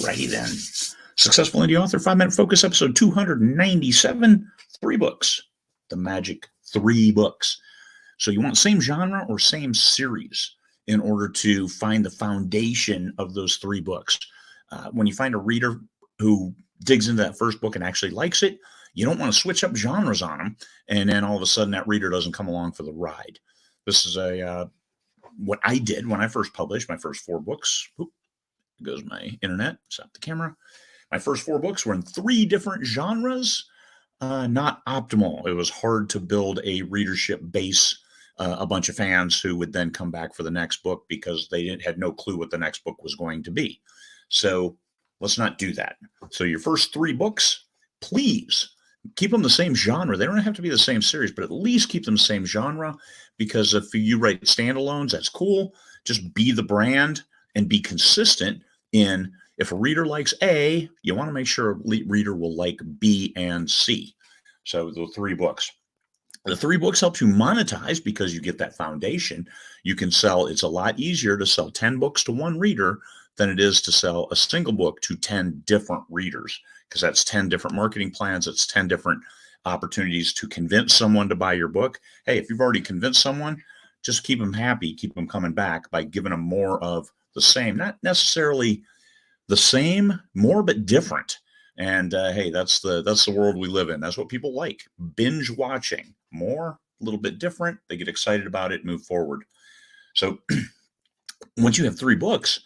Righty then. Successful Indie Author 5-Minute Focus, episode 297, 3 books. The magic 3 books. So you want same genre or same series in order to find the foundation of those 3 books. When you find a reader who digs into that first book and actually likes it, you don't want to switch up genres on them, and then all of a sudden that reader doesn't come along for the ride. This is what I did when I first published my first 4 books. Oop, there goes my internet. Stop the camera. My first 4 books were in 3 different genres. Not optimal. It was hard to build a readership base, a bunch of fans who would then come back for the next book because they had no clue what the next book was going to be. So let's not do that. So your first 3 books, please keep them the same genre. They don't have to be the same series, but at least keep them the same genre, because if you write standalones, that's cool. Just be the brand and be consistent in, if a reader likes A, you want to make sure a reader will like B and C. So the 3 books. The 3 books help you monetize because you get that foundation. You can sell, it's a lot easier to sell 10 books to one reader than it is to sell a single book to 10 different readers, because that's 10 different marketing plans. It's 10 different opportunities to convince someone to buy your book. Hey, if you've already convinced someone, just keep them happy, keep them coming back by giving them more of the same, not necessarily the same, more, but different. And hey, that's the world we live in. That's what people like. Binge watching. More, a little bit different. They get excited about it, move forward. So once you have 3 books,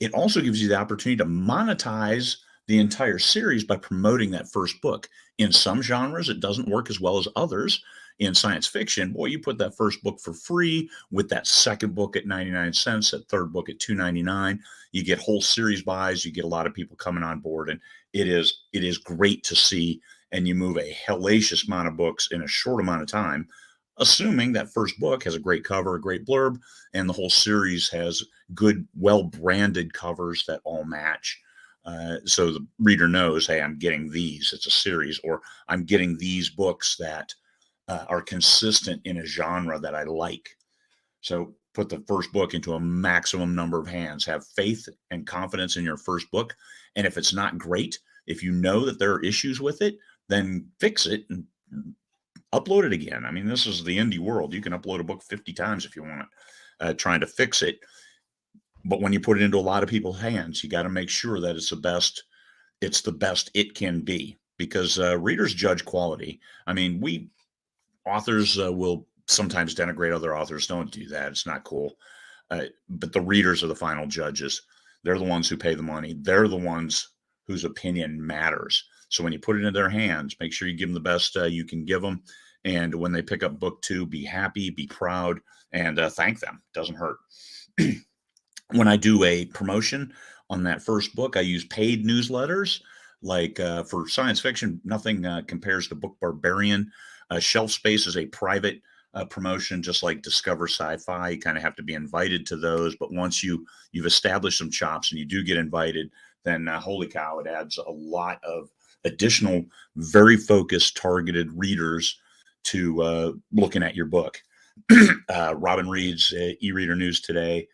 it also gives you the opportunity to monetize the entire series by promoting that first book. In some genres, it doesn't work as well as others. In science fiction, boy, you put that first book for free with that second book at 99 cents, that third book at $2.99. You get whole series buys. You get a lot of people coming on board, and it is great to see. And you move a hellacious amount of books in a short amount of time, assuming that first book has a great cover, a great blurb, and the whole series has good, well-branded covers that all match. So the reader knows, hey, I'm getting these. It's a series, or I'm getting these books that are consistent in a genre that I like. So put the first book into a maximum number of hands. Have faith and confidence in your first book. And if it's not great, if you know that there are issues with it, then fix it and upload it again. I mean, this is the indie world. You can upload a book 50 times if you want, trying to fix it. But when you put it into a lot of people's hands, you got to make sure that it's the best it can be, because readers judge quality. I mean, authors will sometimes denigrate other authors. Don't do that. It's not cool. But the readers are the final judges. They're the ones who pay the money. They're the ones whose opinion matters. So when you put it in their hands, make sure you give them the best you can give them. And when they pick up book 2, be happy, be proud, and thank them. Doesn't hurt. When I do a promotion on that first book, I use paid newsletters. Like for science fiction, nothing compares to Book Barbarian. Shelf Space is a private promotion, just like Discover Sci-Fi. You kind of have to be invited to those. But once you've established some chops and you do get invited, then holy cow, it adds a lot of additional, very focused, targeted readers to looking at your book. Robin Reed's e-reader news today,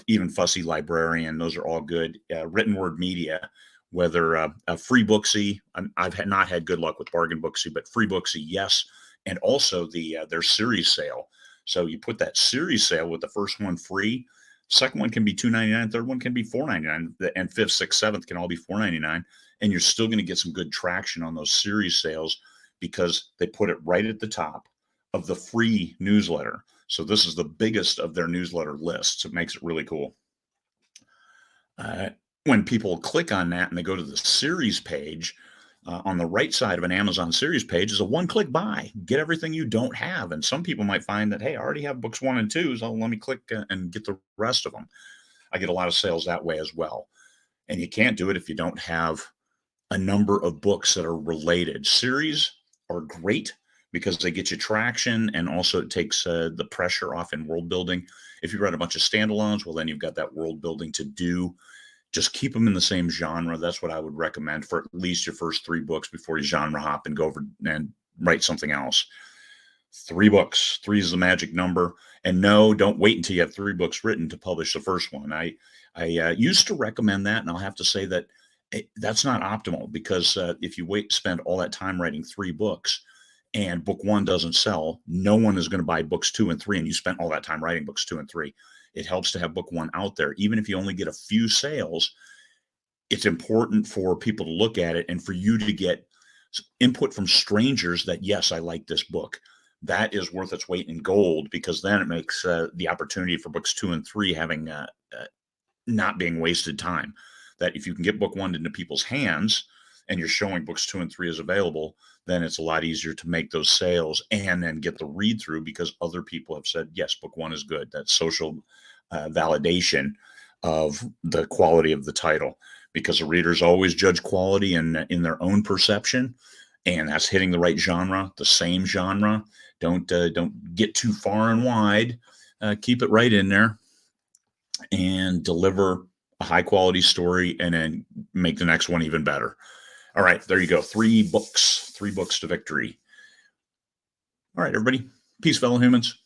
even Fussy Librarian, those are all good. Written Word Media, whether a Free Booksy, I've not had good luck with Bargain Booksy, but Free Booksy, yes. And also their series sale. So you put that series sale with the first one free. Second one can be $2.99. Third one can be $4.99. And 5th, 6th, 7th can all be $4.99. And you're still going to get some good traction on those series sales because they put it right at the top of the free newsletter. So this is the biggest of their newsletter lists. It makes it really cool. When people click on that and they go to the series page, on the right side of an Amazon series page is a one-click buy. Get everything you don't have. And some people might find that, hey, I already have books 1 and 2, so let me click and get the rest of them. I get a lot of sales that way as well. And you can't do it if you don't have a number of books that are related. Series are great because they get you traction, and also it takes the pressure off in world building. If you write a bunch of standalones, well, then you've got that world building to do. Just keep them in the same genre. That's what I would recommend for at least your first 3 books before you genre hop and go over and write something else. 3 books. 3 is the magic number. And no, don't wait until you have 3 books written to publish the first one. I used to recommend that, and I'll have to say that that's not optimal, because if you spend all that time writing 3 books and book 1 doesn't sell, no one is going to buy books 2 and 3, and you spent all that time writing books 2 and 3. It helps to have book 1 out there. Even if you only get a few sales, it's important for people to look at it and for you to get input from strangers that, yes, I like this book. That is worth its weight in gold, because then it makes the opportunity for books 2 and 3 having not being wasted time. That if you can get book 1 into people's hands and you're showing books 2 and 3 is available, then it's a lot easier to make those sales and then get the read through, because other people have said, yes, book 1 is good. That's social validation of the quality of the title, because the readers always judge quality in their own perception, and that's hitting the right genre, the same genre. Don't get too far and wide. Keep it right in there and deliver a high quality story, and then make the next one even better. All right, there you go. 3 books to victory. All right, everybody. Peace, fellow humans.